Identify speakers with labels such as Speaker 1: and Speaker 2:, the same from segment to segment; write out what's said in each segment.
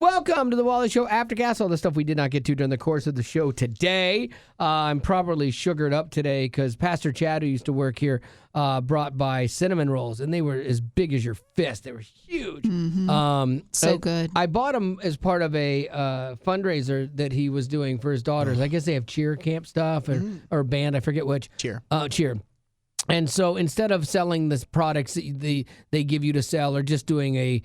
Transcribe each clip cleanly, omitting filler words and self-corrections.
Speaker 1: Welcome to the Wally Show Aftercast. All the stuff we did not get to during the course of the show today. I'm properly sugared up today because Pastor Chad, who used to work here, brought by cinnamon rolls, and they were as big as your fist. They were huge.
Speaker 2: So good.
Speaker 1: I bought them as part of a fundraiser that he was doing for his daughters. I guess they have cheer camp stuff or band. I forget which.
Speaker 3: Cheer.
Speaker 1: Cheer. And so instead of selling this products that they give you to sell or just doing a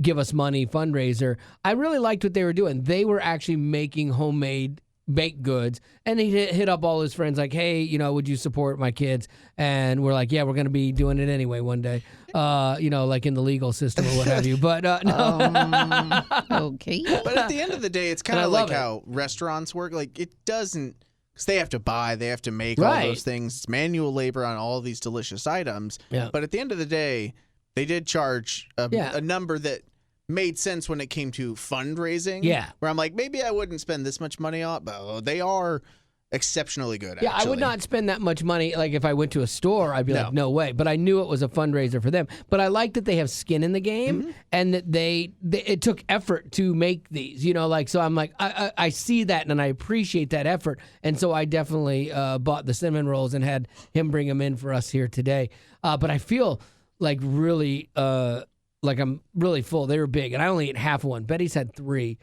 Speaker 1: give us money fundraiser, I really liked what they were doing. They were actually making homemade baked goods, and he hit up all his friends like, hey, would you support my kids? And we're like, yeah, we're going to be doing it anyway one day, like in the legal system or what have you. But no.
Speaker 2: Okay.
Speaker 3: But at the end of the day, it's kind of like how restaurants work. Like, it doesn't, because they have to buy, they have to make all those things. It's manual labor on all these delicious items. Yeah. But at the end of the day, they did charge a number that made sense when it came to fundraising. Yeah. Where I'm like, maybe I wouldn't spend this much money on it, but they are exceptionally good,
Speaker 1: Yeah,
Speaker 3: actually.
Speaker 1: I would not spend that much money. Like, if I went to a store, I'd be like, no way. But I knew it was a fundraiser for them. But I like that they have skin in the game and that it took effort to make these, so I'm like, I see that and I appreciate that effort. And so I definitely bought the cinnamon rolls and had him bring them in for us here today. But I feel like really... like I'm really full. They were big, and I only ate half one. Betty's had 3.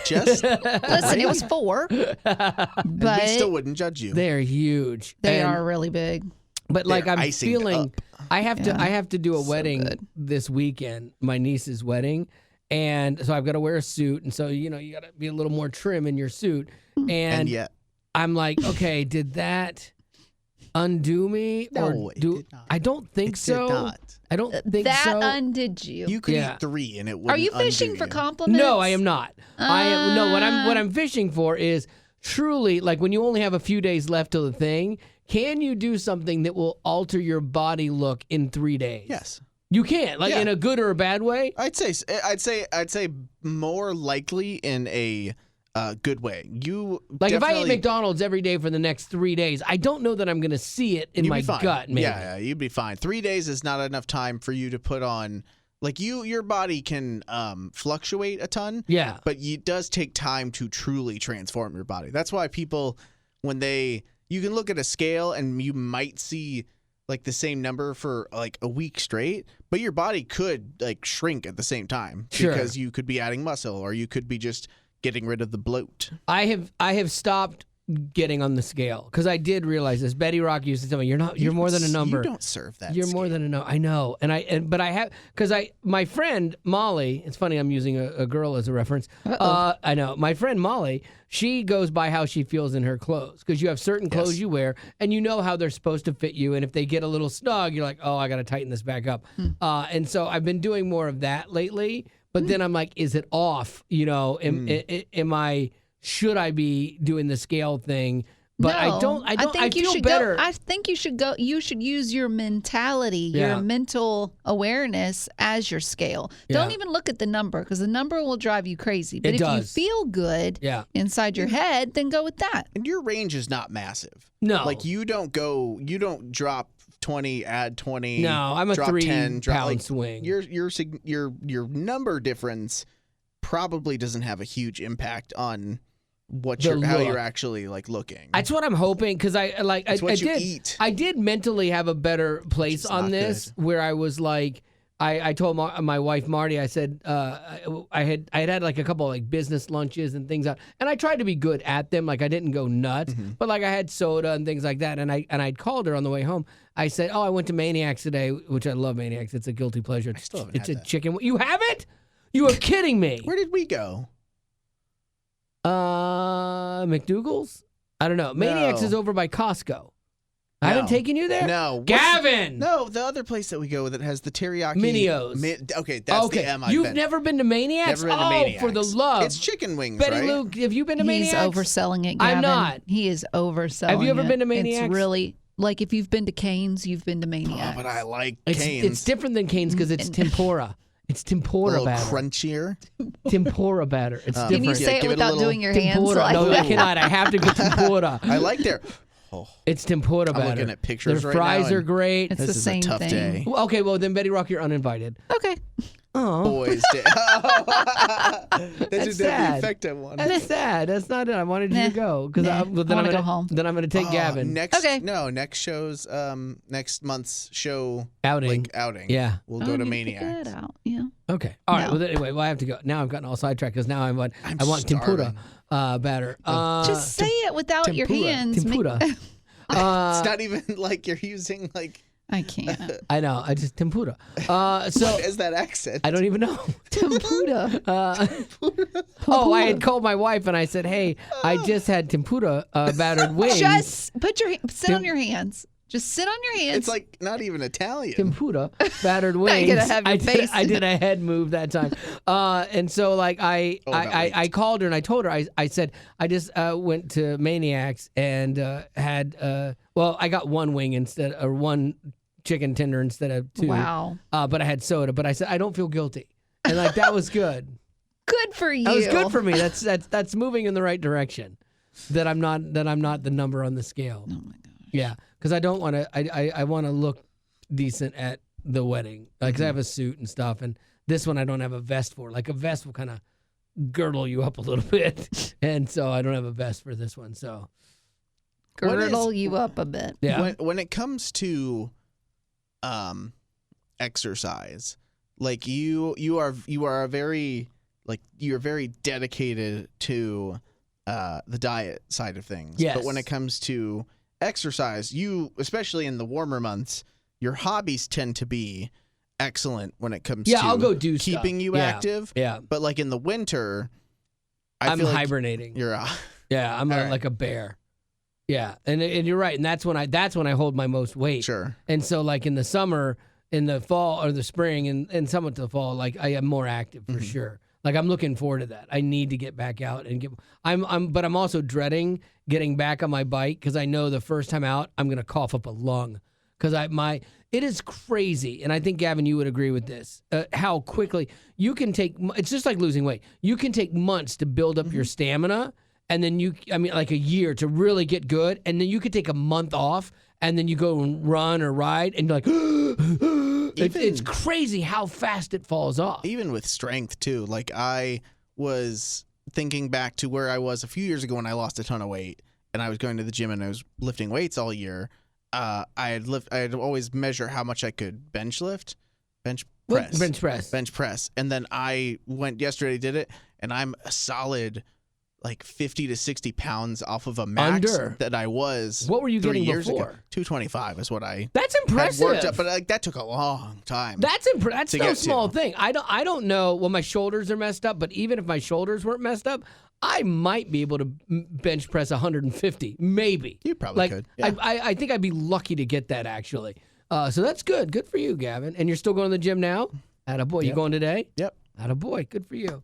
Speaker 3: Just
Speaker 2: listen, it was 4, but
Speaker 3: we still wouldn't judge you.
Speaker 1: They're huge.
Speaker 2: They are really big.
Speaker 1: But like I'm feeling, I have to do a wedding
Speaker 2: this
Speaker 1: weekend, my niece's wedding, and so I've got to wear a suit, and so you got to be a little more trim in your suit, and yet I'm like, okay, did that undo me?
Speaker 3: No, it did not.
Speaker 1: I don't think so.
Speaker 3: Did not.
Speaker 1: I don't think
Speaker 2: that
Speaker 1: so.
Speaker 2: That undid you.
Speaker 3: You could eat 3 and it wouldn't.
Speaker 2: Are you fishing for compliments?
Speaker 1: No, I am not. What I'm fishing for is truly, like, when you only have a few days left till the thing, can you do something that will alter your body look in 3 days?
Speaker 3: Yes.
Speaker 1: You can, in a good or a bad way?
Speaker 3: I'd say more likely in a good way.
Speaker 1: If I eat McDonald's every day for the next 3 days, I don't know that I'm going to see it in my gut. Maybe.
Speaker 3: Yeah, you'd be fine. 3 days is not enough time for you to put on. Like your body can fluctuate a ton. Yeah, but it does take time to truly transform your body. That's why people, you can look at a scale and you might see like the same number for like a week straight, but your body could like shrink at the same time because you could be adding muscle or you could be just getting rid of the bloat. I have stopped getting on the scale because I did realize this. Betty Rock used to tell me, "You're more than a number. You don't serve that.
Speaker 1: You're more than a number." I know, but I have because my friend Molly. It's funny I'm using a girl as a reference. I know my friend Molly. She goes by how she feels in her clothes because you have certain clothes you wear and you know how they're supposed to fit you. And if they get a little snug, you're like, "Oh, I got to tighten this back up." And so I've been doing more of that lately. But then I'm like, is it off? Am I? Should I be doing the scale thing? But
Speaker 2: no,
Speaker 1: I feel better.
Speaker 2: I think you should go. You should use your mentality, your mental awareness as your scale. Don't even look at the number because the number will drive you crazy. But if you feel good inside your head, then go with that.
Speaker 3: And your range is not massive.
Speaker 1: No,
Speaker 3: like you don't drop 20, add 20.
Speaker 1: No, I'm a
Speaker 3: drop
Speaker 1: 3-pound swing.
Speaker 3: Your number difference probably doesn't have a huge impact on how you're actually like looking.
Speaker 1: That's what I'm hoping because I did mentally have a better place on this where I was like. I told my wife Marty. I said I had like a couple of like business lunches and things, and I tried to be good at them. Like I didn't go nuts, but like I had soda and things like that. And I'd called her on the way home. I said, "Oh, I went to Maniacs today," which I love Maniacs. It's a guilty pleasure. It's a chicken. You haven't? You are kidding me.
Speaker 3: Where did we go?
Speaker 1: McDougal's? I don't know. Maniacs is over by Costco. I haven't taken you there?
Speaker 3: No.
Speaker 1: Gavin!
Speaker 3: No, the other place that we go that has the teriyaki.
Speaker 1: Minios.
Speaker 3: That's the M I've been.
Speaker 1: You've never been to Maniacs?
Speaker 3: Never been to Maniacs.
Speaker 1: For the love.
Speaker 3: It's chicken wings,
Speaker 1: Betty
Speaker 3: right?
Speaker 1: Luke, have you been to Maniacs?
Speaker 2: He's overselling it, Gavin.
Speaker 1: I'm not.
Speaker 2: He is overselling it.
Speaker 1: Have you ever been to Maniacs?
Speaker 2: It's really, like if you've been to Cane's, you've been to Maniacs.
Speaker 3: Oh, but I like Cane's.
Speaker 1: It's different than Cane's because it's tempura. It's tempura batter.
Speaker 3: Crunchier.
Speaker 1: Tempura batter. It's different.
Speaker 2: Can you say it without doing your hands?
Speaker 1: Tempura. No, I cannot. I have to get tempura.
Speaker 3: I like their... Oh,
Speaker 1: it's tempura batter.
Speaker 3: I'm looking at pictures
Speaker 1: Their
Speaker 3: right
Speaker 1: fries
Speaker 3: now
Speaker 1: are great.
Speaker 2: It's the same
Speaker 3: thing. This is a tough day.
Speaker 1: Okay, well then Betty Rock, you're uninvited.
Speaker 2: Okay.
Speaker 1: Oh.
Speaker 3: Boys day. That's just
Speaker 1: sad.
Speaker 3: the effect I wanted.
Speaker 1: That's sad. That's not it. I wanted you to go because
Speaker 2: I want to go home.
Speaker 1: Then I'm going to take Gavin.
Speaker 3: Next show's next month's show
Speaker 1: outing. Yeah,
Speaker 3: we'll go to Maniacs.
Speaker 2: Figure that out. Yeah.
Speaker 1: Okay. All right. Well, anyway, I have to go. Now I've gotten all sidetracked because now I want tempura batter.
Speaker 2: Just say it without your hands.
Speaker 1: Tempura.
Speaker 3: It's not even like you're using like.
Speaker 2: I can't.
Speaker 1: I know. I just tempura. So
Speaker 3: what is that accent?
Speaker 1: I don't even know.
Speaker 2: Tempura.
Speaker 1: I had called my wife and I said, "Hey, I just had tempura battered wings."
Speaker 2: Just sit on your hands. Just sit on your hands.
Speaker 3: It's like not even Italian.
Speaker 1: Tempura battered wings.
Speaker 2: You're gonna have your face.
Speaker 1: I did a head move that time, and so like I called her and I told her I said I just went to Maniacs and had I got one wing or one chicken tender instead of two.
Speaker 2: Wow.
Speaker 1: But I had soda. But I said I don't feel guilty, and like that was good.
Speaker 2: Good for you.
Speaker 1: That was good for me. That's moving in the right direction. That I'm not the number on the scale.
Speaker 2: Oh my gosh.
Speaker 1: Yeah, because I don't want to. I want to look decent at the wedding. Like 'cause I have a suit and stuff, and this one I don't have a vest for. Like a vest will kind of girdle you up a little bit, and so I don't have a vest for this one. So
Speaker 2: girdle you up a bit.
Speaker 1: Yeah.
Speaker 3: When it comes to exercise, like you're very dedicated to the diet side of things.
Speaker 1: Yes.
Speaker 3: But when it comes to exercise, you, especially in the warmer months, your hobbies tend to be excellent when it comes to
Speaker 1: I'll go do
Speaker 3: keeping
Speaker 1: stuff.
Speaker 3: you active.
Speaker 1: Yeah.
Speaker 3: But like in the winter,
Speaker 1: I'm
Speaker 3: feel like
Speaker 1: hibernating.
Speaker 3: You're
Speaker 1: I'm like a bear. Yeah, and you're right, and that's when I hold my most weight.
Speaker 3: Sure.
Speaker 1: And so like in the summer, in the fall or the spring, and somewhat the fall, like I am more active for sure. Like I'm looking forward to that. I need to get back out and but I'm also dreading getting back on my bike because I know the first time out I'm gonna cough up a lung because it is crazy, and I think Gavin, you would agree with this. How quickly you can take. It's just like losing weight. You can take months to build up your stamina, and then like a year to really get good, and then you could take a month off, and then you go and run or ride, and you're like. It's crazy how fast it falls off.
Speaker 3: Even with strength, too. Like, I was thinking back to where I was a few years ago when I lost a ton of weight, and I was going to the gym and I was lifting weights all year. I'd always measure how much I could bench press. And then I went yesterday, did it, and I'm a solid like 50 to 60 pounds off of a max that I was.
Speaker 1: What were you
Speaker 3: 3
Speaker 1: getting
Speaker 3: years
Speaker 1: before?
Speaker 3: ago. 225 is what I.
Speaker 1: That's impressive.
Speaker 3: Worked up, but like that took a long time.
Speaker 1: That's no small thing. I don't know. Well, my shoulders are messed up, but even if my shoulders weren't messed up, I might be able to bench press 150, maybe.
Speaker 3: You probably could. Yeah.
Speaker 1: I think I'd be lucky to get that actually. So that's good. Good for you, Gavin. And you're still going to the gym now? Attaboy. Yep. You going today?
Speaker 3: Yep.
Speaker 1: Attaboy. Good for you.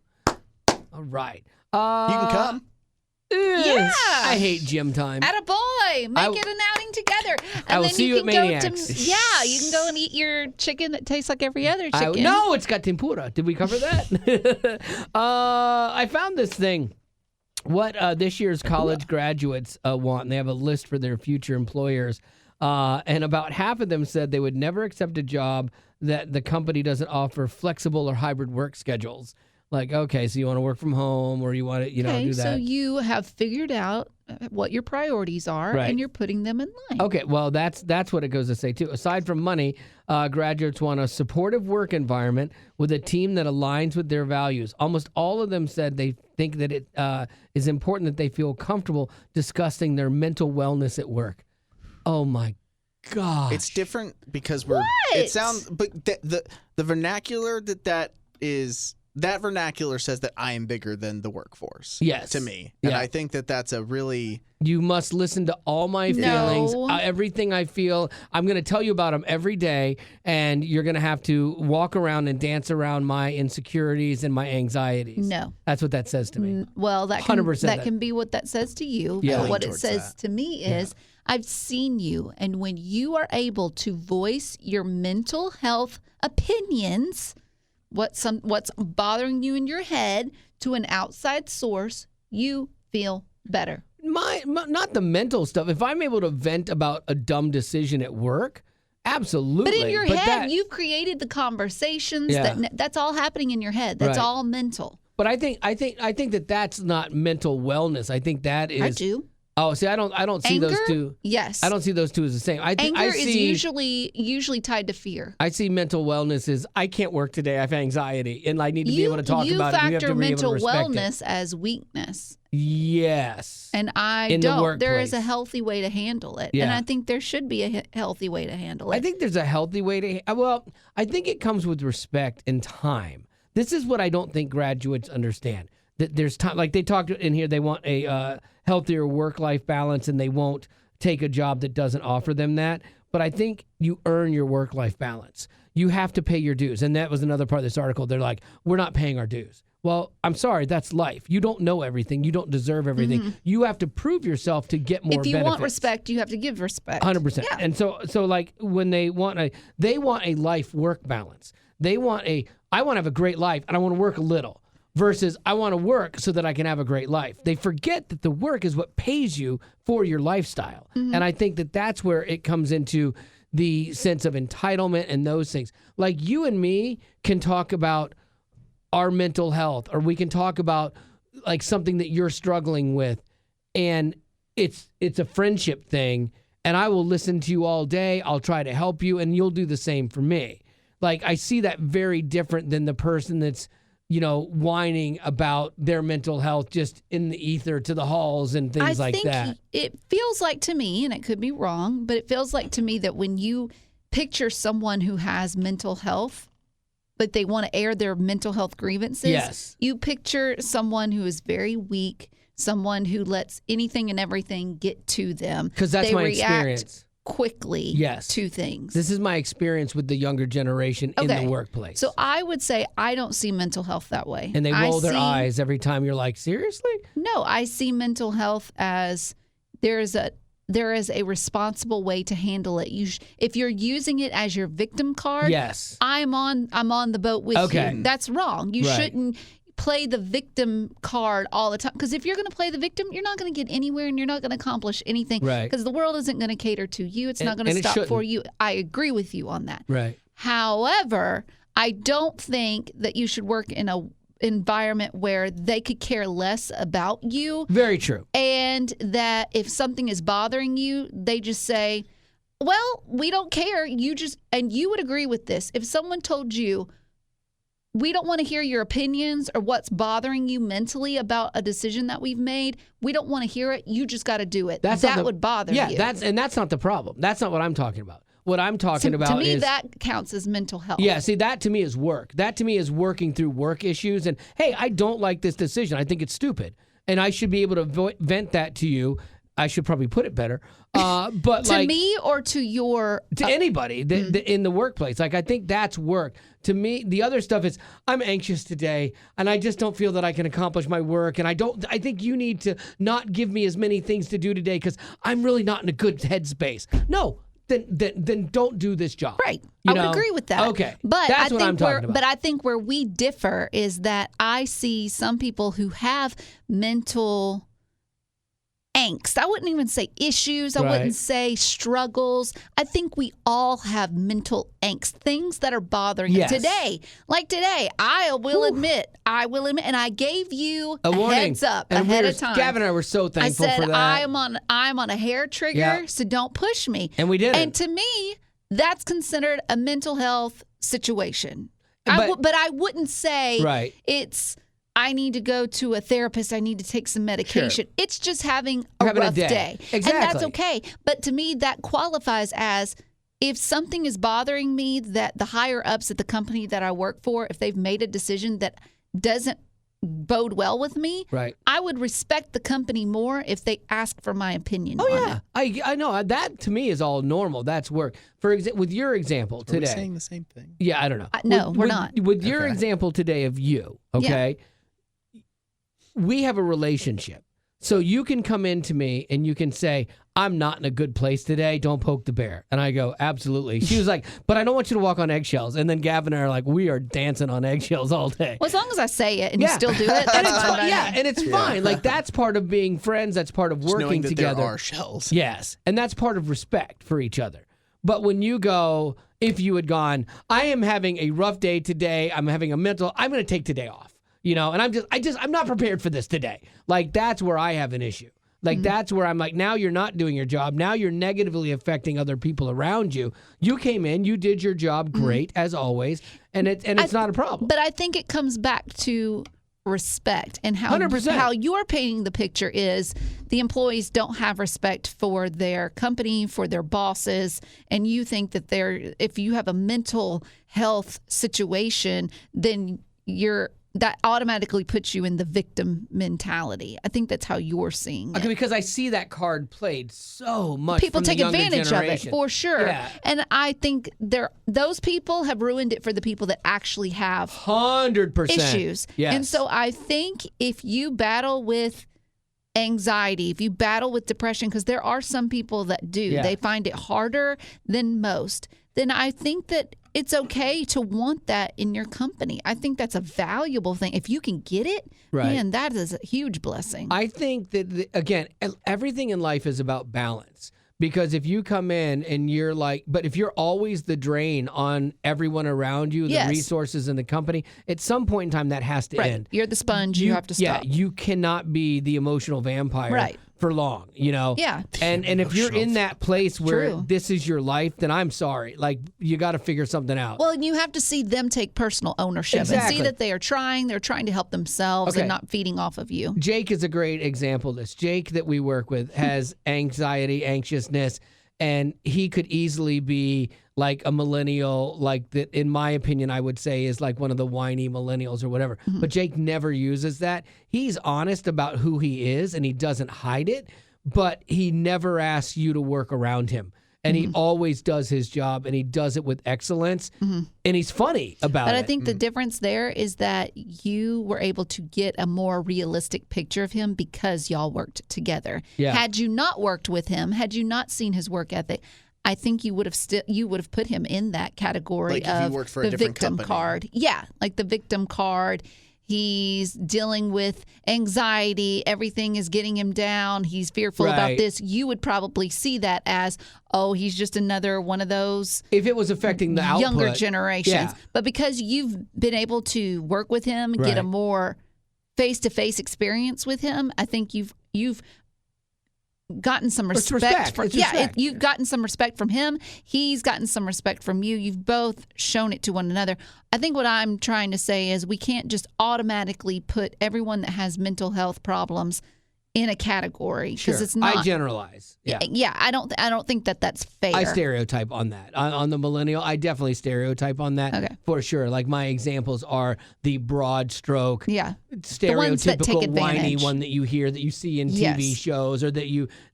Speaker 1: All right.
Speaker 3: You can come.
Speaker 2: Yeah.
Speaker 1: I hate gym time.
Speaker 2: Attaboy. Make it an outing together. And
Speaker 1: I will
Speaker 2: then
Speaker 1: see you at Maniacs.
Speaker 2: you can go and eat your chicken that tastes like every other chicken.
Speaker 1: No, it's got tempura. Did we cover that? I found this thing. What this year's college graduates want, and they have a list for their future employers. And about half of them said they would never accept a job that the company doesn't offer flexible or hybrid work schedules. Like, okay, so you want to work from home or you want to, do that.
Speaker 2: So you have figured out what your priorities are and you're putting them in line.
Speaker 1: Okay, well, that's what it goes to say, too. Aside from money, graduates want a supportive work environment with a team that aligns with their values. Almost all of them said they think that it is important that they feel comfortable discussing their mental wellness at work. Oh, my God.
Speaker 3: It's different because it sounds, but the vernacular that is... That vernacular says that I am bigger than the workforce.
Speaker 1: Yes.
Speaker 3: To me. And I think that that's a really...
Speaker 1: You must listen to all my feelings, everything I feel. I'm going to tell you about them every day, and you're going to have to walk around and dance around my insecurities and my anxieties.
Speaker 2: No.
Speaker 1: That's what that says to me.
Speaker 2: Well, that can be what that says to you.
Speaker 1: Yeah.
Speaker 2: But what it says to me is, I've seen you, and when you are able to voice your mental health opinions... What's bothering you in your head to an outside source, you feel better.
Speaker 1: Not the mental stuff. If I'm able to vent about a dumb decision at work, absolutely.
Speaker 2: But in your head, you've created the conversations. That's all happening in your head. That's all mental.
Speaker 1: But I think that that's not mental wellness. I think that is.
Speaker 2: I do.
Speaker 1: Oh, see, I don't see
Speaker 2: Anger?
Speaker 1: those two.
Speaker 2: Yes.
Speaker 1: I don't see those two as the same.
Speaker 2: Anger is usually tied to fear.
Speaker 1: I see mental wellness as I can't work today. I have anxiety, and I need to be able to talk about it. You have to be able to respect
Speaker 2: mental wellness as weakness.
Speaker 1: Yes.
Speaker 2: And I don't. There is a healthy way to handle it. Yeah. And I think there should be a healthy way to handle it.
Speaker 1: I think there's a healthy way to. Well, I think it comes with respect and time. This is what I don't think graduates understand. That there's time, like they talked in here, they want a healthier work-life balance, and they won't take a job that doesn't offer them that. But I think you earn your work-life balance. You have to pay your dues, and that was another part of this article. They're like, we're not paying our dues. Well, I'm sorry, that's life. You don't know everything. You don't deserve everything. Mm-hmm. You have to prove yourself to get more benefits. If you want
Speaker 2: respect, you have to give respect.
Speaker 1: 100%. Yeah. And so like when they want a life-work balance. I want to have a great life, and I want to work a little. Versus I want to work so that I can have a great life. They forget that the work is what pays you for your lifestyle. Mm-hmm. And I think that that's where it comes into the sense of entitlement and those things. Like you and me can talk about our mental health, or we can talk about like something that you're struggling with, and it's a friendship thing, and I will listen to you all day. I'll try to help you, and you'll do the same for me. Like I see that very different than the person that's whining about their mental health just in the ether to the halls and things like that.
Speaker 2: It feels like to me, and it could be wrong, but it feels like to me that when you picture someone who has mental health, but they want to air their mental health grievances, yes, you picture someone who is very weak, someone who lets anything and everything get to them.
Speaker 1: Because that's my experience.
Speaker 2: Quickly to things.
Speaker 1: This is my experience with the younger generation in the workplace.
Speaker 2: So I would say I don't see mental health that way.
Speaker 1: And they roll their eyes every time you're like, seriously?
Speaker 2: No, I see mental health as there is a responsible way to handle it. If you're using it as your victim card,
Speaker 1: yes,
Speaker 2: I'm on the boat with you. That's wrong. You shouldn't play the victim card all the time, because if you're going to play the victim, you're not going to get anywhere, and you're not going to accomplish anything, because the world isn't going to cater to you. It's not going to stop for you. I agree with you on that.
Speaker 1: Right.
Speaker 2: However, I don't think that you should work in a environment where they could care less about you.
Speaker 1: Very true.
Speaker 2: And that if something is bothering you, they just say, well, we don't care. And you would agree with this. If someone told you, we don't want to hear your opinions or what's bothering you mentally about a decision that we've made. We don't want to hear it. You just got to do it. That would bother you.
Speaker 1: Yeah, that's not the problem. That's not what I'm talking about. What I'm talking about
Speaker 2: is... To me,
Speaker 1: is,
Speaker 2: that counts as mental health.
Speaker 1: Yeah, see, that to me is work. That to me is working through work issues. And, hey, I don't like this decision. I think it's stupid. And I should be able to vent that to you. I should probably put it better. But
Speaker 2: to me or to your...
Speaker 1: To anybody in the workplace. Like, I think that's work. To me, the other stuff is, I'm anxious today, and I just don't feel that I can accomplish my work. And I think you need to not give me as many things to do today because I'm really not in a good headspace. No, then don't do this job.
Speaker 2: Right. I would agree with that.
Speaker 1: Okay.
Speaker 2: But
Speaker 1: that's what I'm talking about.
Speaker 2: But I think where we differ is that I see some people who have mental angst. I wouldn't even say issues. I wouldn't say struggles. I think we all have mental angst, things that are bothering you. Today, I will admit, and I gave you a heads up ahead of time.
Speaker 1: Gavin and I were so thankful for that.
Speaker 2: I'm on a hair trigger, so don't push me.
Speaker 1: And we did.
Speaker 2: And to me, that's considered a mental health situation. But I wouldn't say it's... I need to go to a therapist. I need to take some medication. Sure. It's just having a rough day.
Speaker 1: Exactly.
Speaker 2: And that's okay. But to me, that qualifies as if something is bothering me, that the higher ups at the company that I work for, if they've made a decision that doesn't bode well with me, I would respect the company more if they ask for my opinion on it.
Speaker 1: I know. That to me is all normal. That's work. For example, with your example today.
Speaker 3: Are we saying the same thing?
Speaker 1: Yeah, I don't know.
Speaker 2: No, we're not.
Speaker 1: With your example today of you, okay? Yeah. We have a relationship. So you can come into me and you can say, I'm not in a good place today. Don't poke the bear. And I go, absolutely. She was like, but I don't want you to walk on eggshells. And then Gavin and I are like, we are dancing on eggshells all day.
Speaker 2: Well, as long as I say it and you still do it,
Speaker 1: and it's fine. Yeah, and it's fine. Like, that's part of being friends. That's part of working together.
Speaker 3: There are shells.
Speaker 1: Yes. And that's part of respect for each other. But when you go, if you had gone, I am having a rough day today. I'm going to take today off. And I'm not prepared for this today. Like, that's where I have an issue. Like, that's where I'm like, now you're not doing your job. Now you're negatively affecting other people around you. You came in, you did your job great, as always, and it's not a problem.
Speaker 2: But I think it comes back to respect and how
Speaker 1: 100%.
Speaker 2: How you're painting the picture is the employees don't have respect for their company, for their bosses, and you think that if you have a mental health situation, then that automatically puts you in the victim mentality. I think that's how you're seeing it.
Speaker 1: Okay, because I see that card played so much.
Speaker 2: People
Speaker 1: from
Speaker 2: take
Speaker 1: the younger
Speaker 2: advantage
Speaker 1: generation.
Speaker 2: of it, for sure.
Speaker 1: Yeah.
Speaker 2: And I think those people have ruined it for the people that actually have
Speaker 1: 100%
Speaker 2: issues.
Speaker 1: Yes.
Speaker 2: And so I think if you battle with anxiety, if you battle with depression, because there are some people that do, they find it harder than most, then I think that it's okay to want that in your company. I think that's a valuable thing. If you can get it, man, that is a huge blessing.
Speaker 1: I think that, again, everything in life is about balance. Because if you come in and you're like, but if you're always the drain on everyone around you, the resources in the company, at some point in time that has to end.
Speaker 2: You're the sponge. You have to stop.
Speaker 1: Yeah, you cannot be the emotional vampire for long,
Speaker 2: Yeah.
Speaker 1: And if you're in that place where this is your life, then I'm sorry. Like, you got to figure something out.
Speaker 2: Well, and you have to see them take personal ownership and see that they're trying to help themselves and not feeding off of you.
Speaker 1: Jake is a great example of this. Jake that we work with has anxiety, anxiousness, and he could easily be like a millennial, like that, in my opinion, I would say is like one of the whiny millennials or whatever. But Jake never uses that. He's honest about who he is and he doesn't hide it, but he never asks you to work around him. And he always does his job, and he does it with excellence, and he's funny about it.
Speaker 2: But I think the difference there is that you were able to get a more realistic picture of him because y'all worked together.
Speaker 1: Yeah.
Speaker 2: Had you not worked with him, had you not seen his work ethic, I think you would have put him in that category
Speaker 3: like
Speaker 2: of
Speaker 3: if he worked for
Speaker 2: the
Speaker 3: a different
Speaker 2: victim
Speaker 3: company.
Speaker 2: card. Yeah, like the victim card. He's dealing with anxiety. Everything is getting him down. He's fearful about this. You would probably see that as, oh, he's just another one of those.
Speaker 1: If it was affecting the
Speaker 2: younger
Speaker 1: output,
Speaker 2: generations. But because you've been able to work with him, get a more face-to-face experience with him, I think you've gotten some respect. You've gotten some respect from him. He's gotten some respect from you. You've both shown it to one another. I think what I'm trying to say is we can't just automatically put everyone that has mental health problems in a category because it's not.
Speaker 1: I generalize.
Speaker 2: Yeah. I don't think that's fair.
Speaker 1: I stereotype on that. On the millennial, I definitely stereotype on that for sure. Like, my examples are the broad stroke, stereotypical whiny one that you hear, that you see in TV shows, or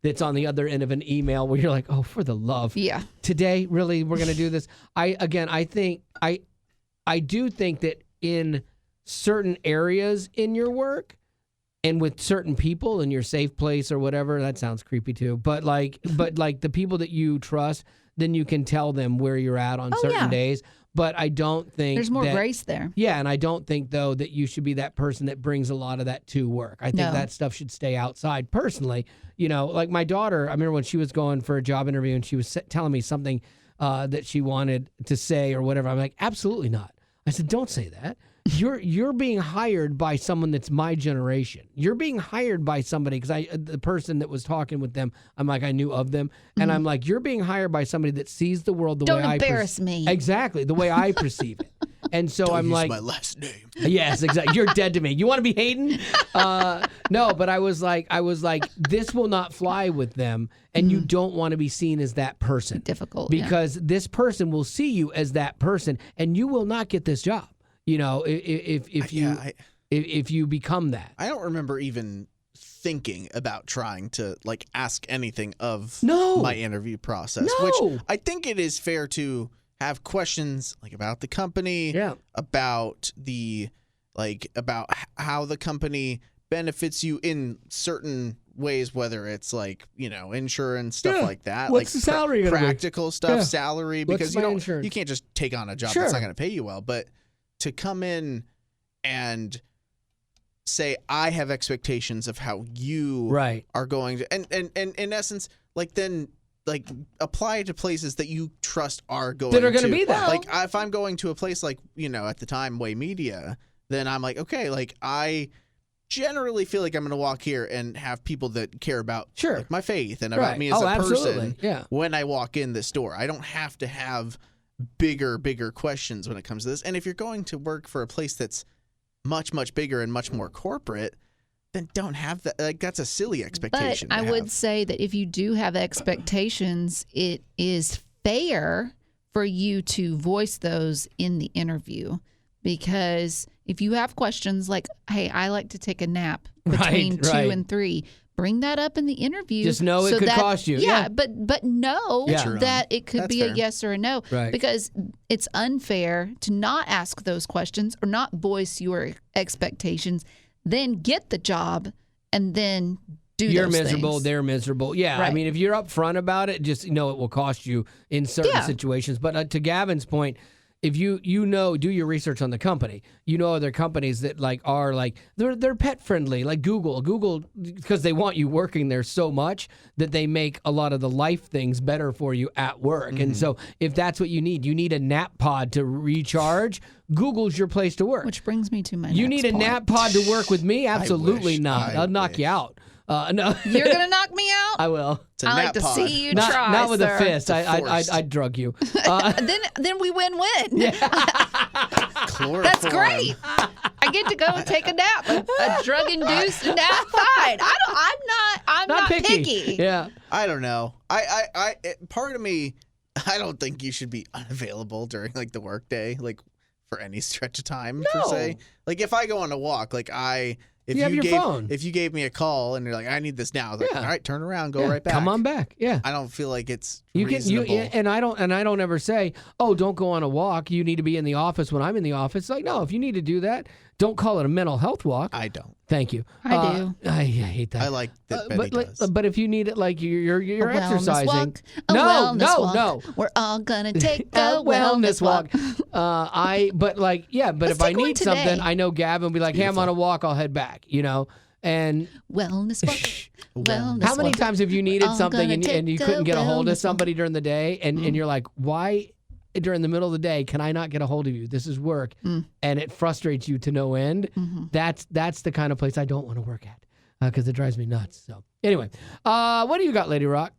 Speaker 1: that's on the other end of an email where you're like, oh, for the love.
Speaker 2: Yeah.
Speaker 1: Today, really, we're going to do this? I do think that in certain areas in your work, and with certain people in your safe place or whatever, that sounds creepy too. But like the people that you trust, then you can tell them where you're at on certain days. But I don't think
Speaker 2: there's more grace there.
Speaker 1: Yeah, and I don't think though that you should be that person that brings a lot of that to work. I think that stuff should stay outside. Personally, like my daughter, I remember when she was going for a job interview and she was telling me something that she wanted to say or whatever. I'm like, absolutely not. I said, don't say that. You're being hired by someone that's my generation. You're being hired by somebody, because the person that was talking with them, I'm like, I knew of them, and I'm like, you're being hired by somebody that sees the world the way I
Speaker 2: don't embarrass me.
Speaker 1: Exactly, the way I perceive it. And so I'm like,
Speaker 3: my last name.
Speaker 1: Yes, exactly. You're dead to me. You want to be Hayden? No, but I was like, this will not fly with them, and you don't want to be seen as that person.
Speaker 2: Difficult,
Speaker 1: because this person will see you as that person, and you will not get this job. If you become that.
Speaker 3: I don't remember even thinking about trying to ask anything of my interview process, which I think it is fair to have questions about the company, about the about how the company benefits you in certain ways, whether it's insurance, stuff like that.
Speaker 1: What's the salary gonna be?
Speaker 3: Practical stuff, salary, because you can't just take on a job that's not going to pay you well. But to come in and say, I have expectations of how you are going to, and in essence, then apply it to places that you trust are going to
Speaker 1: be that.
Speaker 3: If I'm going to a place at the time, Way Media, then I'm like, okay, like I generally feel like I'm going to walk here and have people that care about like, my faith and about me as a person when I walk in this door. I don't have to have bigger questions when it comes to this. And if you're going to work for a place that's much, much bigger and much more corporate, then don't have that. Like, that's a silly expectation.
Speaker 2: But I would say that if you do have expectations, it is fair for you to voice those in the interview. Because if you have questions like, hey, I like to take a nap between 2 and 3, bring that up in the interview.
Speaker 1: Just know it could cost you.
Speaker 2: Yeah, but know that it could be a yes or a no.
Speaker 1: Right.
Speaker 2: Because it's unfair to not ask those questions or not voice your expectations, then get the job and then do
Speaker 1: You're
Speaker 2: those
Speaker 1: miserable,
Speaker 2: things.
Speaker 1: they're miserable. Yeah,
Speaker 2: Right.
Speaker 1: I mean, if you're upfront about it, just know it will cost you in certain situations. But to Gavin's point, if you do your research on the company, other companies that are they're pet friendly, like Google, because they want you working there so much that they make a lot of the life things better for you at work. Mm-hmm. And so if that's what you need a nap pod to recharge, Google's your place to work.
Speaker 2: Which brings me to my
Speaker 1: You
Speaker 2: next
Speaker 1: need a
Speaker 2: point.
Speaker 1: nap pod to work with me? Absolutely not. I'll knock you out. No.
Speaker 2: You're going to knock me out?
Speaker 1: I will.
Speaker 2: I like to see you try,
Speaker 1: Not with
Speaker 2: sir.
Speaker 1: a fist. I'd drug you.
Speaker 2: Then we win-win.
Speaker 3: Chloroform.
Speaker 2: That's great. I get to go and take a nap, a drug-induced nap fine. I'm not picky.
Speaker 1: Yeah.
Speaker 3: I don't know. Part of me, I don't think you should be unavailable during the workday, for any stretch of time per se. Like if I go on a walk, If you gave me a call and you're like, I need this now, all right, turn around, go right back.
Speaker 1: Come on back. Yeah.
Speaker 3: I don't feel like it's
Speaker 1: reasonable.
Speaker 3: reasonable.
Speaker 1: And I don't ever say, oh, don't go on a walk. You need to be in the office when I'm in the office. No, if you need to do that, don't call it a mental health walk.
Speaker 3: I don't.
Speaker 1: Thank you.
Speaker 2: I do.
Speaker 1: I hate that.
Speaker 3: I like that Betty does.
Speaker 1: But if you need it, you're exercising.
Speaker 2: Walk,
Speaker 1: no.
Speaker 2: We're all gonna take a wellness walk.
Speaker 1: But if I need something, I know Gavin will be like, hey, I'm on a walk, I'll head back, And
Speaker 2: wellness walk. Wellness
Speaker 1: how many
Speaker 2: walk.
Speaker 1: times have you needed
Speaker 2: All
Speaker 1: something
Speaker 2: gonna
Speaker 1: and you
Speaker 2: take
Speaker 1: couldn't
Speaker 2: a
Speaker 1: get a hold of
Speaker 2: wellness
Speaker 1: somebody during the day and you're like, why during the middle of the day can I not get a hold of you? This is work. And it frustrates you to no end.
Speaker 2: Mm-hmm.
Speaker 1: That's the kind of place I don't want to work at because it drives me nuts. So anyway, what do you got, Lady Rock?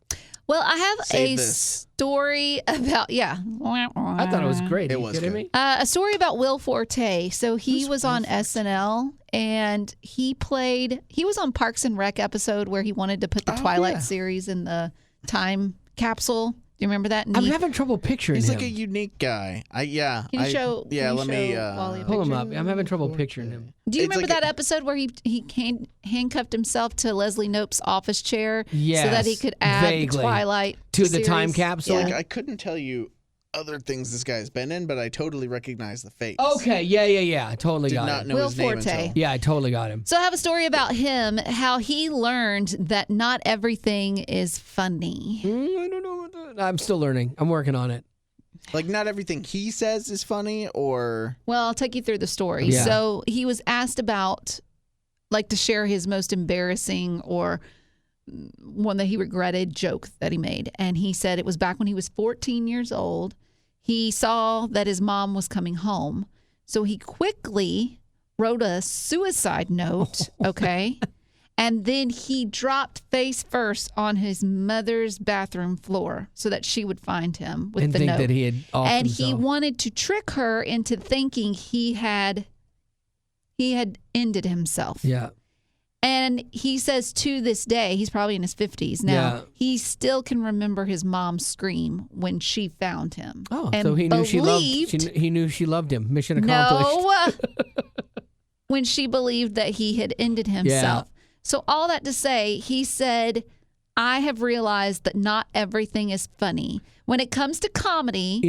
Speaker 2: Well, I have story about,
Speaker 1: I thought it was great.
Speaker 3: It was
Speaker 1: kidding
Speaker 3: good.
Speaker 1: me?
Speaker 2: A story about Will Forte. So he was on SNL and he was on Parks and Rec episode where he wanted to put the Twilight series in the time capsule. Do you remember that?
Speaker 1: I'm having trouble picturing
Speaker 3: He's
Speaker 1: him.
Speaker 3: like a unique guy.
Speaker 2: Can you show Wally a
Speaker 1: pull him
Speaker 2: picture?
Speaker 1: up. I'm having trouble picturing him.
Speaker 2: Do you remember that episode where he handcuffed himself to Leslie Knope's office chair so that he could add the Twilight
Speaker 1: to the
Speaker 2: series?
Speaker 1: time capsule?
Speaker 2: Yeah.
Speaker 3: I couldn't tell you other things this guy's been in, but I totally recognize the face.
Speaker 1: Okay, yeah. I totally got
Speaker 3: Did not
Speaker 1: him.
Speaker 3: know
Speaker 2: Will
Speaker 3: his name
Speaker 2: Forte.
Speaker 3: until.
Speaker 1: Yeah, I totally got him.
Speaker 2: So I have a story about him, how he learned that not everything is funny.
Speaker 1: I don't know. I'm still learning. I'm working on it.
Speaker 3: Like, not everything he says is funny, or...
Speaker 2: Well, I'll take you through the story.
Speaker 1: Yeah.
Speaker 2: So he was asked about, to share his most embarrassing or one that he regretted joke that he made. And he said it was back when he was 14 years old. He saw that his mom was coming home. So he quickly wrote a suicide note, okay? And then he dropped face first on his mother's bathroom floor so that she would find him with the note.
Speaker 1: That he had offed
Speaker 2: and
Speaker 1: himself.
Speaker 2: he wanted to trick her into thinking he had ended himself.
Speaker 1: Yeah.
Speaker 2: And he says to this day, he's probably in his 50s now, he still can remember his mom's scream when she found him.
Speaker 1: Oh,
Speaker 2: and
Speaker 1: so he knew he knew she loved him. Mission accomplished.
Speaker 2: No, when she believed that he had ended himself.
Speaker 1: Yeah.
Speaker 2: So all that to say, he said, I have realized that not everything is funny. When it comes to comedy,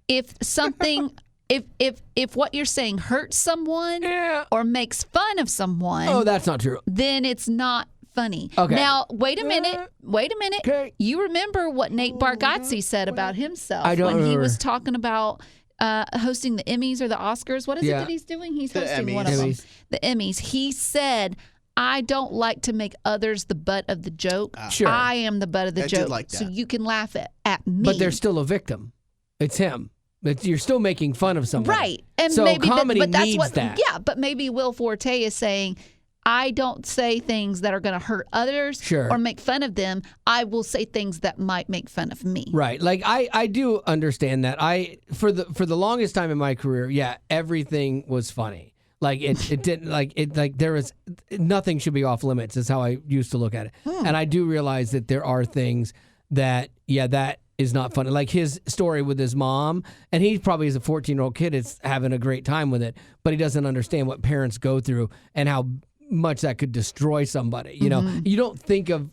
Speaker 2: if something... If what you're saying hurts someone or makes fun of someone,
Speaker 1: oh, that's not true.
Speaker 2: Then it's not funny.
Speaker 1: Okay.
Speaker 2: Now, wait a minute.
Speaker 1: Okay.
Speaker 2: You remember what Nate Bargatze said about himself
Speaker 1: I don't
Speaker 2: when
Speaker 1: remember.
Speaker 2: he was talking about hosting the Emmys or the Oscars? What is it that he's doing? He's hosting one of them. The Emmys. He said, I don't like to make others the butt of the joke.
Speaker 1: Sure.
Speaker 2: I am the butt of the joke.
Speaker 3: Did like that.
Speaker 2: So you can laugh at me.
Speaker 1: But they're still a victim. It's him. You're still making fun of somebody.
Speaker 2: Right. And
Speaker 1: so
Speaker 2: maybe
Speaker 1: comedy
Speaker 2: but that's
Speaker 1: needs that.
Speaker 2: Yeah, but maybe Will Forte is saying, I don't say things that are going to hurt others or make fun of them. I will say things that might make fun of me.
Speaker 1: Right. Like I do understand that. For the longest time in my career, everything was funny. Like it didn't like there was nothing should be off limits is how I used to look at it. And I do realize that there are things that that is not funny. Like his story with his mom, and he probably as a 14-year-old kid is having a great time with it, but he doesn't understand what parents go through and how much that could destroy somebody. You know, you don't think of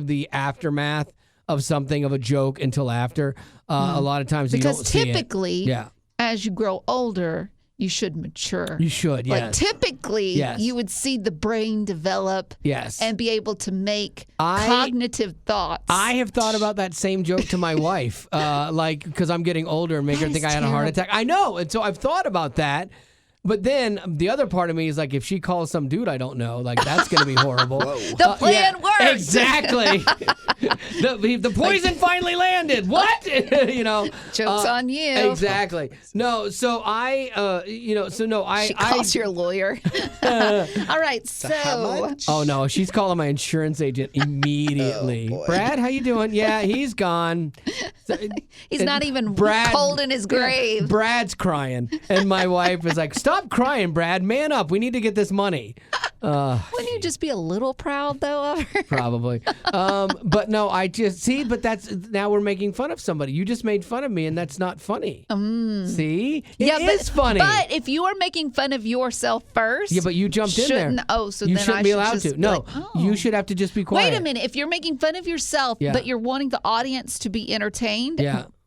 Speaker 1: the aftermath of something, of a joke, until after. A lot of times
Speaker 2: because
Speaker 1: you don't see it.
Speaker 2: typically, as you grow older, you should mature.
Speaker 1: You should, yes.
Speaker 2: Like typically, you would see the brain develop and be able to make cognitive thoughts.
Speaker 1: I have thought about that same joke to my wife, like because I'm getting older and make her think I had a heart attack. I know, and so I've thought about that. But then the other part of me is like, if she calls some dude I don't know, like that's going to be horrible.
Speaker 2: The plan works.
Speaker 1: Exactly. the poison finally landed. What?
Speaker 2: Joke's on you.
Speaker 1: Exactly. No. So
Speaker 2: She calls your lawyer. All right. So.
Speaker 1: Oh no, she's calling my insurance agent immediately. Brad, how you doing? Yeah, he's gone.
Speaker 2: He's not even cold in his grave.
Speaker 1: Brad's crying, and my wife is like, "Stop crying, Brad. Man up. We need to get this money."
Speaker 2: Wouldn't you just be a little proud though of her?
Speaker 1: Probably. But no, I just see. But that's now we're making fun of somebody. You just made fun of me, and that's not funny. See, it is funny.
Speaker 2: But if you are making fun of yourself first,
Speaker 1: but you jumped in there.
Speaker 2: Oh, so
Speaker 1: you
Speaker 2: then
Speaker 1: shouldn't
Speaker 2: I
Speaker 1: be
Speaker 2: should
Speaker 1: allowed
Speaker 2: just
Speaker 1: to. No, you should have to just be quiet.
Speaker 2: Wait a minute. If you're making fun of yourself, but you're wanting the audience to be entertained,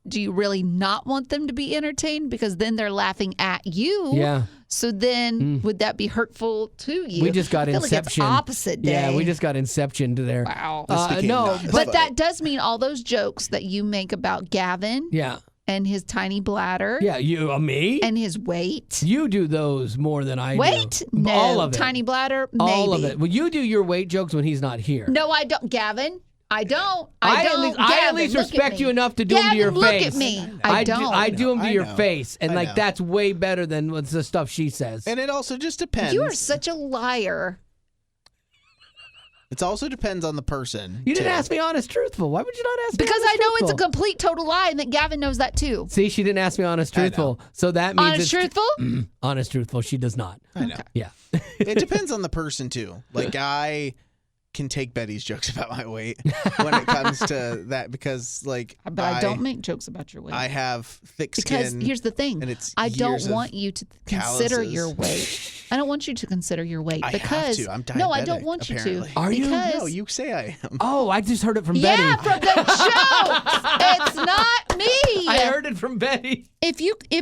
Speaker 2: do you really not want them to be entertained? Because then they're laughing at you.
Speaker 1: Yeah.
Speaker 2: So then, would that be hurtful to you?
Speaker 1: We just got
Speaker 2: I feel
Speaker 1: Inception.
Speaker 2: Like it's opposite day.
Speaker 1: Yeah, we just got Inception to there.
Speaker 2: Wow.
Speaker 1: No,
Speaker 2: but that does mean all those jokes that you make about Gavin.
Speaker 1: Yeah.
Speaker 2: And his tiny bladder.
Speaker 1: Yeah, me?
Speaker 2: And his weight.
Speaker 1: You do those more than I do.
Speaker 2: Weight? No.
Speaker 1: All of it.
Speaker 2: Tiny bladder? Maybe.
Speaker 1: All of it. Well, you do your weight jokes when he's not here.
Speaker 2: No, I don't. Gavin, I don't.
Speaker 1: I at least respect you enough to do them to your face.
Speaker 2: Look at me. I don't.
Speaker 1: I do them to your face. And that's way better than the stuff she says.
Speaker 3: And it also just depends.
Speaker 2: You are such a liar.
Speaker 3: It also depends on the person.
Speaker 1: You didn't ask me honest, truthful. Why would you not ask me
Speaker 2: Because
Speaker 1: honest,
Speaker 2: I know
Speaker 1: truthful?
Speaker 2: it's a complete, total lie, and that Gavin knows that too.
Speaker 1: See, she didn't ask me honest, truthful. So that means
Speaker 2: honest, truthful?
Speaker 1: Honest, truthful. She does not.
Speaker 3: I know.
Speaker 2: Okay.
Speaker 1: Yeah.
Speaker 3: It depends on the person too. Like I can take Betty's jokes about my weight when it comes to that because
Speaker 2: But I don't make jokes about your weight.
Speaker 3: I have thick skin.
Speaker 2: Because here's the thing.
Speaker 3: And it's
Speaker 2: I don't
Speaker 3: years
Speaker 2: want you to consider
Speaker 3: calluses.
Speaker 2: your weight. I don't want you to consider your weight
Speaker 3: I
Speaker 2: because
Speaker 3: have to. I'm diabetic,
Speaker 2: no, I don't want
Speaker 3: apparently.
Speaker 2: you to.
Speaker 1: Are you?
Speaker 3: No, you say I am.
Speaker 1: Oh, I just heard it from
Speaker 2: Yeah,
Speaker 1: Betty.
Speaker 2: from the jokes. It's not me.
Speaker 1: I heard it from Betty.
Speaker 2: If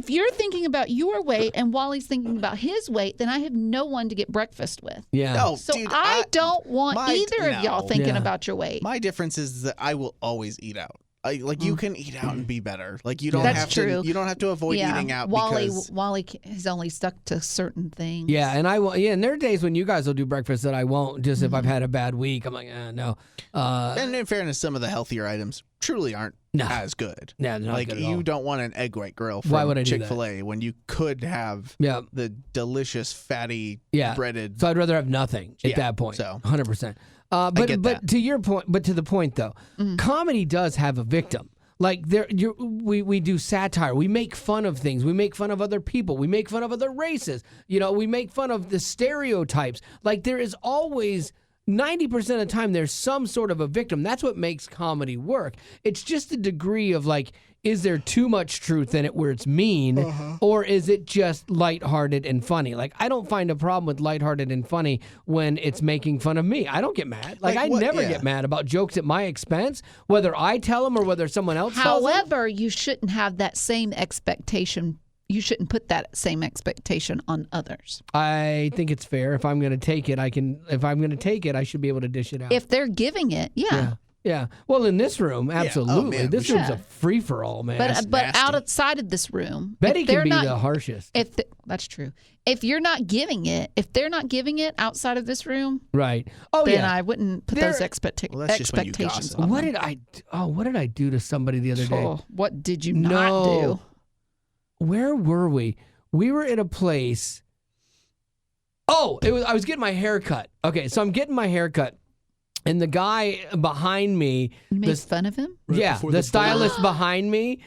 Speaker 2: you're thinking about your weight and Wally's thinking about his weight, then I have no one to get breakfast with.
Speaker 1: Yeah.
Speaker 3: No,
Speaker 2: So
Speaker 3: dude,
Speaker 2: I don't want either of y'all thinking
Speaker 1: Yeah.
Speaker 2: about your weight.
Speaker 3: My difference is that I will always eat out. You can eat out and be better. Like you don't
Speaker 2: That's
Speaker 3: have
Speaker 2: true.
Speaker 3: to. You don't have to avoid eating out. Because
Speaker 2: Wally is only stuck to certain things.
Speaker 1: Yeah, and I will. Yeah, and there are days when you guys will do breakfast that I won't. Just if I've had a bad week, I'm like, no.
Speaker 3: and in fairness, some of the healthier items truly aren't as good.
Speaker 1: Yeah, not
Speaker 3: like
Speaker 1: good at
Speaker 3: you
Speaker 1: all.
Speaker 3: don't want an egg white grill
Speaker 1: Why would I
Speaker 3: from
Speaker 1: do that?
Speaker 3: Chick-fil-A when you could have the delicious fatty breaded.
Speaker 1: So I'd rather have nothing at that point.
Speaker 3: So
Speaker 1: 100%.
Speaker 3: I get
Speaker 1: But
Speaker 3: that.
Speaker 1: to your point, but to the point though, comedy does have a victim. Like we do satire. We make fun of things. We make fun of other people. We make fun of other races. We make fun of the stereotypes. Like there is always 90% of the time there's some sort of a victim. That's what makes comedy work. It's just the degree of like, is there too much truth in it where it's mean, or is it just lighthearted and funny? Like I don't find a problem with lighthearted and funny when it's making fun of me. I don't get mad. Like I never get mad about jokes at my expense, whether I tell them or whether someone else tells them.
Speaker 2: However, you shouldn't have that same expectation. You shouldn't put that same expectation on others.
Speaker 1: I think it's fair. If I'm going to take it, If I'm going to take it, I should be able to dish it out.
Speaker 2: If they're giving it,
Speaker 1: Yeah. Well, in this room, absolutely.
Speaker 3: man,
Speaker 1: this room's a free for all, man.
Speaker 2: But outside of this room,
Speaker 1: Betty can be the harshest.
Speaker 2: That's true. If you're not giving it, if they're not giving it outside of this room,
Speaker 1: right? Oh
Speaker 2: then
Speaker 1: yeah.
Speaker 2: I wouldn't put those expectations on.
Speaker 1: What did I do to somebody the other day?
Speaker 2: What did you not do?
Speaker 1: where were we? We were in a place. Oh, I was getting my hair cut. Okay, so I'm getting my hair cut. And the guy behind me...
Speaker 2: Makes fun of him?
Speaker 1: Right, the stylist behind me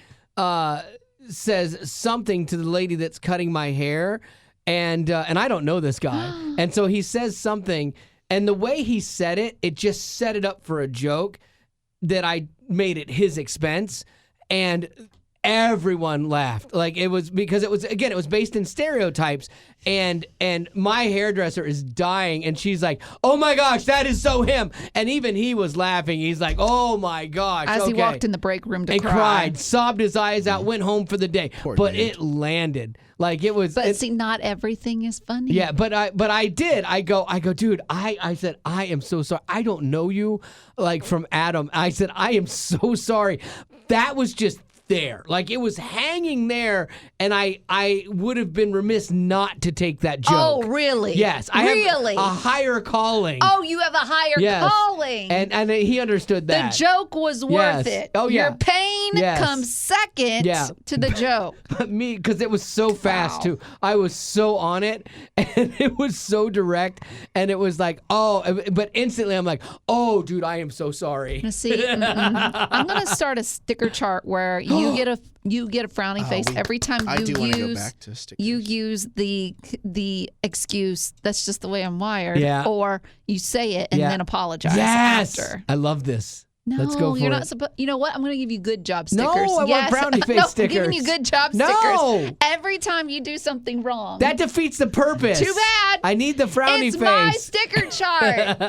Speaker 1: says something to the lady that's cutting my hair. And I don't know this guy. And so he says something. And the way he said it, it just set it up for a joke that I made at his expense. And everyone laughed. Like, it was because it was based in stereotypes. And my hairdresser is dying, and she's like, "Oh my gosh, that is so him!" And even he was laughing. He's like, "Oh my gosh!"
Speaker 2: As he walked in the break room to
Speaker 1: cry. Cried, sobbed his eyes out, went home for the day. But it landed. Like it was.
Speaker 2: But see, not everything is funny.
Speaker 1: Yeah, but I did. I go, dude. I said, I am so sorry. I don't know you, like from Adam. I said, I am so sorry. That was just there, like it was hanging there, and I would have been remiss not to take that joke.
Speaker 2: Oh, really?
Speaker 1: Yes, I have a higher calling.
Speaker 2: Oh, you have a higher calling,
Speaker 1: and he understood that
Speaker 2: the joke was worth it.
Speaker 1: Oh yeah,
Speaker 2: your pain comes second to the joke.
Speaker 1: Me, because it was so fast too. I was so on it, and it was so direct, and it was like, but instantly I'm like, oh, dude, I am so sorry.
Speaker 2: See, I'm gonna start a sticker chart where you get a frowny face every time you use the excuse, "That's just the way I'm wired," or you say it and then apologize after.
Speaker 1: I love this.
Speaker 2: No,
Speaker 1: let's go for
Speaker 2: you're
Speaker 1: it.
Speaker 2: not supposed. You know what? I'm going to give you good job stickers.
Speaker 1: No, I want brownie face stickers.
Speaker 2: I'm giving you good job stickers. Every time you do something wrong.
Speaker 1: That defeats the purpose.
Speaker 2: Too bad.
Speaker 1: I need the frowny face.
Speaker 2: It's my sticker chart.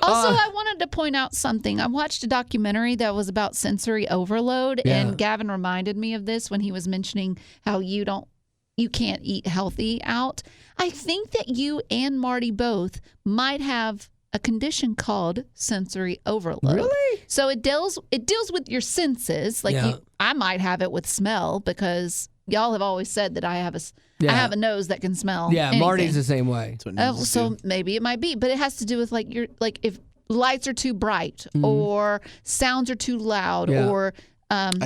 Speaker 2: Also, I wanted to point out something. I watched a documentary that was about sensory overload, and Gavin reminded me of this when he was mentioning how you can't eat healthy out. I think that you and Marty both might have a condition called sensory overload.
Speaker 1: Really?
Speaker 2: So it deals with your senses. Like I might have it with smell, because y'all have always said that I have a nose that can smell.
Speaker 1: Yeah,
Speaker 2: anything.
Speaker 1: Marty's the same way.
Speaker 2: So maybe it might be, but it has to do with if lights are too bright or sounds are too loud or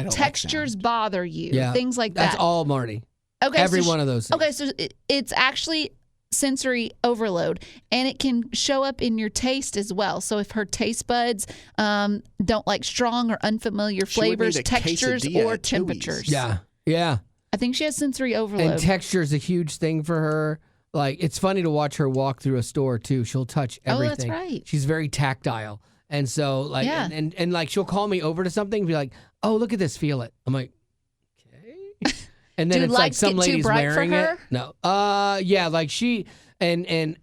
Speaker 2: textures bother you, things like that.
Speaker 1: That's all Marty.
Speaker 2: Okay,
Speaker 1: every one of those things.
Speaker 2: Okay, so it's actually sensory overload, and it can show up in your taste as well. So if her taste buds don't like strong or unfamiliar flavors, textures, or temperatures.
Speaker 1: Yeah.
Speaker 2: I think she has sensory overload.
Speaker 1: And texture is a huge thing for her. Like, it's funny to watch her walk through a store too. She'll touch everything.
Speaker 2: Oh, that's right.
Speaker 1: She's very tactile. And so like and like she'll call me over to something and be like, "Oh, look at this, feel it." I'm like, "Okay." And then it's like some lady's wearing it. No. Yeah, like she and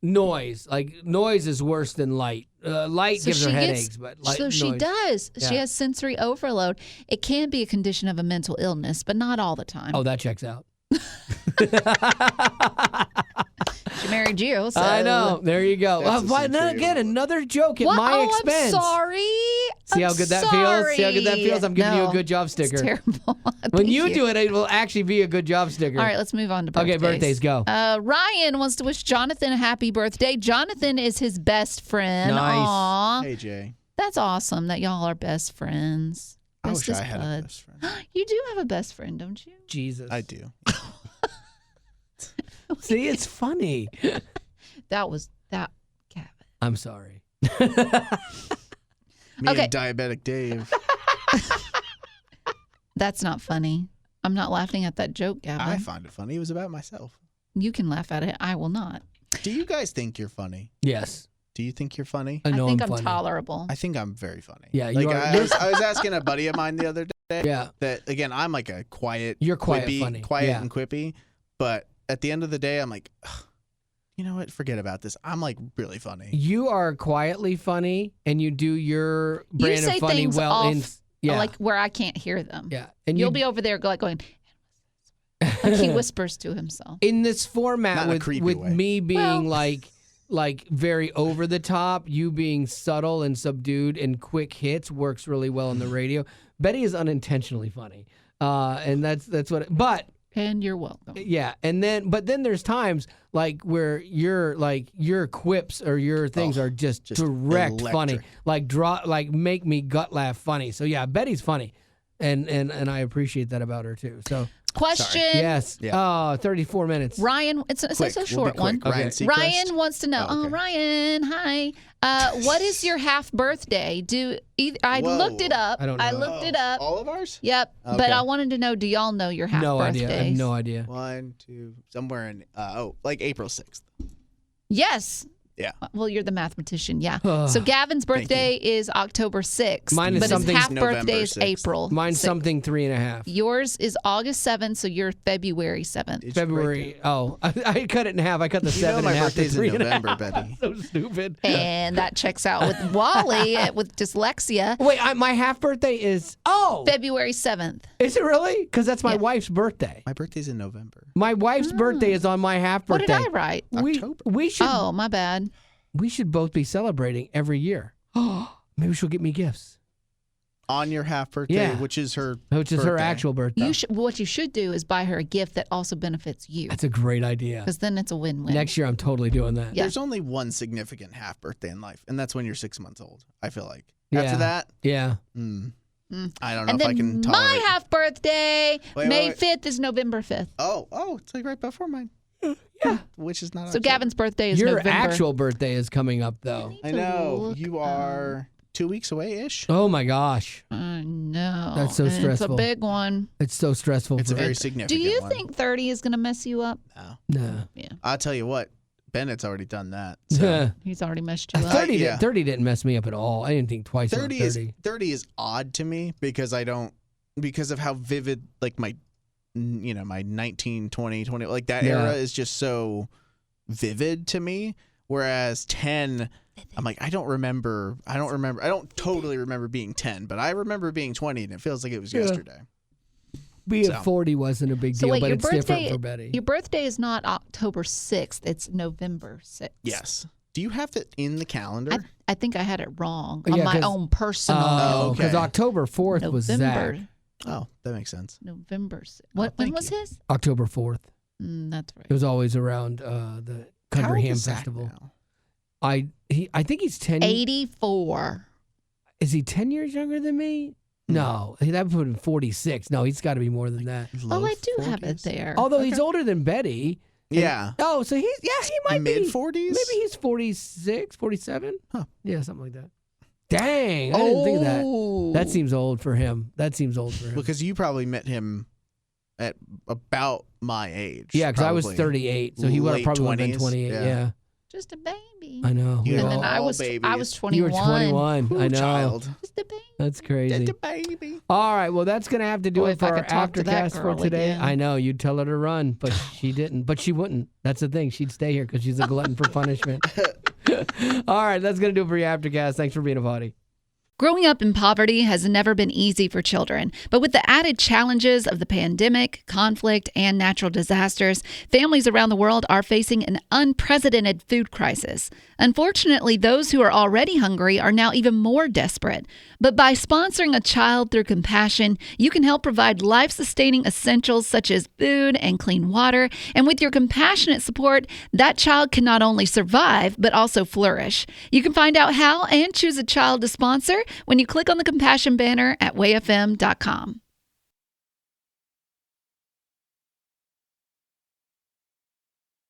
Speaker 1: noise. Like noise is worse than light. Light gives her headaches, but light,
Speaker 2: so she does. Yeah. She has sensory overload. It can be a condition of a mental illness, but not all the time.
Speaker 1: Oh, that checks out.
Speaker 2: She married you, so.
Speaker 1: I know. There you go. Again, another joke at my expense.
Speaker 2: I'm sorry.
Speaker 1: See how good that feels? See how good that feels? I'm giving you a good job sticker.
Speaker 2: It's terrible.
Speaker 1: When you do it will actually be a good job sticker.
Speaker 2: All right, let's move on to birthdays.
Speaker 1: Okay, birthdays, go.
Speaker 2: Ryan wants to wish Jonathan a happy birthday. Jonathan is his best friend.
Speaker 1: Nice.
Speaker 2: Aww.
Speaker 3: Hey, Jay.
Speaker 2: That's awesome that y'all are best friends.
Speaker 3: I wish I had a best friend.
Speaker 2: You do have a best friend, don't you?
Speaker 1: Jesus.
Speaker 3: I do.
Speaker 1: See, it's funny.
Speaker 2: That, Gavin.
Speaker 1: I'm sorry.
Speaker 3: Me and Diabetic Dave.
Speaker 2: That's not funny. I'm not laughing at that joke, Gavin.
Speaker 3: I find it funny. It was about myself.
Speaker 2: You can laugh at it. I will not.
Speaker 3: Do you guys think you're funny?
Speaker 1: Yes.
Speaker 3: Do you think you're funny?
Speaker 1: I know
Speaker 2: think
Speaker 1: I'm funny.
Speaker 2: tolerable.
Speaker 3: I think I'm very funny.
Speaker 1: Yeah,
Speaker 3: like I was asking a buddy of mine the other day.
Speaker 1: Yeah.
Speaker 3: That again, I'm like a quiet.
Speaker 1: You're quiet,
Speaker 3: quippy,
Speaker 1: funny.
Speaker 3: Quiet and quippy, but at the end of the day, I'm like, you know what? Forget about this. I'm like really funny.
Speaker 1: You are quietly funny, and you do your brand
Speaker 2: you say
Speaker 1: of funny
Speaker 2: things
Speaker 1: well.
Speaker 2: Off, like where I can't hear them.
Speaker 1: Yeah, and
Speaker 2: you'll be over there going. Like he whispers to himself.
Speaker 1: In this format with me being like very over the top, you being subtle and subdued and quick hits works really well on the radio. Betty is unintentionally funny, and that's what. But
Speaker 2: and you're welcome.
Speaker 1: Yeah, but then there's times like where your quips or your things are just direct
Speaker 3: electric.
Speaker 1: funny, like make me gut laugh funny. So yeah, Betty's funny. and I appreciate that about her too. So.
Speaker 2: Question.
Speaker 1: Sorry. Yes. Yeah. 34 minutes.
Speaker 2: Ryan, it's a short one.
Speaker 3: Okay.
Speaker 2: Ryan wants to know. Oh, Ryan, hi. What is your half birthday? I looked it up.
Speaker 1: I don't know.
Speaker 2: I looked it up.
Speaker 3: All of ours?
Speaker 2: Yep. Okay. But I wanted to know, do y'all know your half birthdays?
Speaker 1: Idea. I have no idea.
Speaker 3: 1, 2, somewhere in like April 6th.
Speaker 2: Yes.
Speaker 3: Yeah.
Speaker 2: Well, you're the mathematician. Yeah. So Gavin's birthday is October 6th.
Speaker 1: Mine is
Speaker 2: but
Speaker 1: something
Speaker 2: his half
Speaker 3: November
Speaker 2: birthday is
Speaker 3: 6th.
Speaker 2: April.
Speaker 1: Mine's
Speaker 2: 6th.
Speaker 1: something 3.5.
Speaker 2: Yours is August 7th, so you're February 7th.
Speaker 3: It's
Speaker 1: February. Oh, I cut it in half. I cut the 7.5
Speaker 3: my
Speaker 1: to
Speaker 3: birthday's in
Speaker 1: 3.5.
Speaker 3: November, Betty.
Speaker 1: So stupid.
Speaker 2: And that checks out with Wally with dyslexia.
Speaker 1: Wait, my half birthday is
Speaker 2: February 7th.
Speaker 1: Is it really? Because that's my wife's birthday.
Speaker 3: My birthday's in November.
Speaker 1: My wife's birthday is on my half
Speaker 2: What
Speaker 1: birthday.
Speaker 2: did I write?
Speaker 3: October.
Speaker 1: We should.
Speaker 2: Oh, my bad.
Speaker 1: We should both be celebrating every year. Maybe she'll get me gifts.
Speaker 3: On your half birthday, which is her
Speaker 1: actual birthday.
Speaker 2: What you should do is buy her a gift that also benefits you.
Speaker 1: That's a great idea.
Speaker 2: Because then it's a win-win.
Speaker 1: Next year, I'm totally doing that.
Speaker 2: Yeah.
Speaker 3: There's only one significant half birthday in life, and that's when you're 6 months old, I feel like. After that,
Speaker 1: yeah.
Speaker 3: I don't know if I can tolerate.
Speaker 2: My half birthday, May 5th, is November 5th.
Speaker 3: Oh, it's like right before mine.
Speaker 1: Yeah.
Speaker 3: Which is not
Speaker 2: So Gavin's birthday is
Speaker 1: Your
Speaker 2: November.
Speaker 1: actual birthday is coming up, though.
Speaker 3: I know. You are 2 weeks away-ish.
Speaker 1: Oh, my gosh.
Speaker 2: I know.
Speaker 1: That's so stressful.
Speaker 2: It's a big one.
Speaker 1: It's so stressful.
Speaker 3: It's a very significant
Speaker 2: Do you
Speaker 3: one.
Speaker 2: think 30 is going to mess you up?
Speaker 1: No.
Speaker 2: Yeah.
Speaker 3: I'll tell you what. Bennett's already done that. So.
Speaker 2: He's already messed you up.
Speaker 1: 30 didn't mess me up at all. I didn't think twice about 30.
Speaker 3: 30 is odd to me because of how vivid, like my 19, 20, like that era is just so vivid to me. Whereas 10, I'm like, I don't totally remember being 10, but I remember being 20 and it feels like it was yesterday.
Speaker 1: Being 40 wasn't a big deal,
Speaker 2: wait,
Speaker 1: but it's different for Betty.
Speaker 2: Your birthday is not October 6th. It's November 6th.
Speaker 3: Yes. Do you have it in the calendar?
Speaker 2: I think I had it wrong on my own personal.
Speaker 1: Oh, because October 4th was Zach.
Speaker 3: Oh, that makes sense.
Speaker 2: November 6th. When was his?
Speaker 1: October 4th.
Speaker 2: That's right.
Speaker 1: It was always around the Country Ham Festival. I think he's 10.
Speaker 2: 84.
Speaker 1: Is he 10 years younger than me? No, that would put him 46. No, he's got to be more than that.
Speaker 2: I do 40s? Have it there.
Speaker 1: Although he's older than Betty.
Speaker 3: Yeah.
Speaker 1: So he might be
Speaker 3: mid-40s.
Speaker 1: Maybe he's 46, 47. Huh? Yeah, something like that. Dang, I didn't think of that. That seems old for him.
Speaker 3: Because you probably met him at about my age.
Speaker 1: Yeah, because I was 38, so he would have probably been 28. Yeah.
Speaker 2: Just a baby.
Speaker 1: I know.
Speaker 3: And
Speaker 2: then I was 21.
Speaker 1: You were 21.
Speaker 3: Ooh,
Speaker 1: I know.
Speaker 3: Child.
Speaker 2: Just a baby.
Speaker 1: That's crazy.
Speaker 3: Just a baby.
Speaker 1: All right. Well, that's going to have to do it for our Aftercast for today.
Speaker 2: Again.
Speaker 1: I know. You'd tell her to run, but she didn't. But she wouldn't. That's the thing. She'd stay here because she's a glutton for punishment. All right. That's going to do it for your Aftercast. Thanks for being a potty.
Speaker 2: Growing up in poverty has never been easy for children, but with the added challenges of the pandemic, conflict, and natural disasters, families around the world are facing an unprecedented food crisis. Unfortunately, those who are already hungry are now even more desperate. But by sponsoring a child through compassion, you can help provide life-sustaining essentials such as food and clean water. And with your compassionate support, that child can not only survive, but also flourish. You can find out how and choose a child to sponsor when you click on the compassion banner at wayfm.com.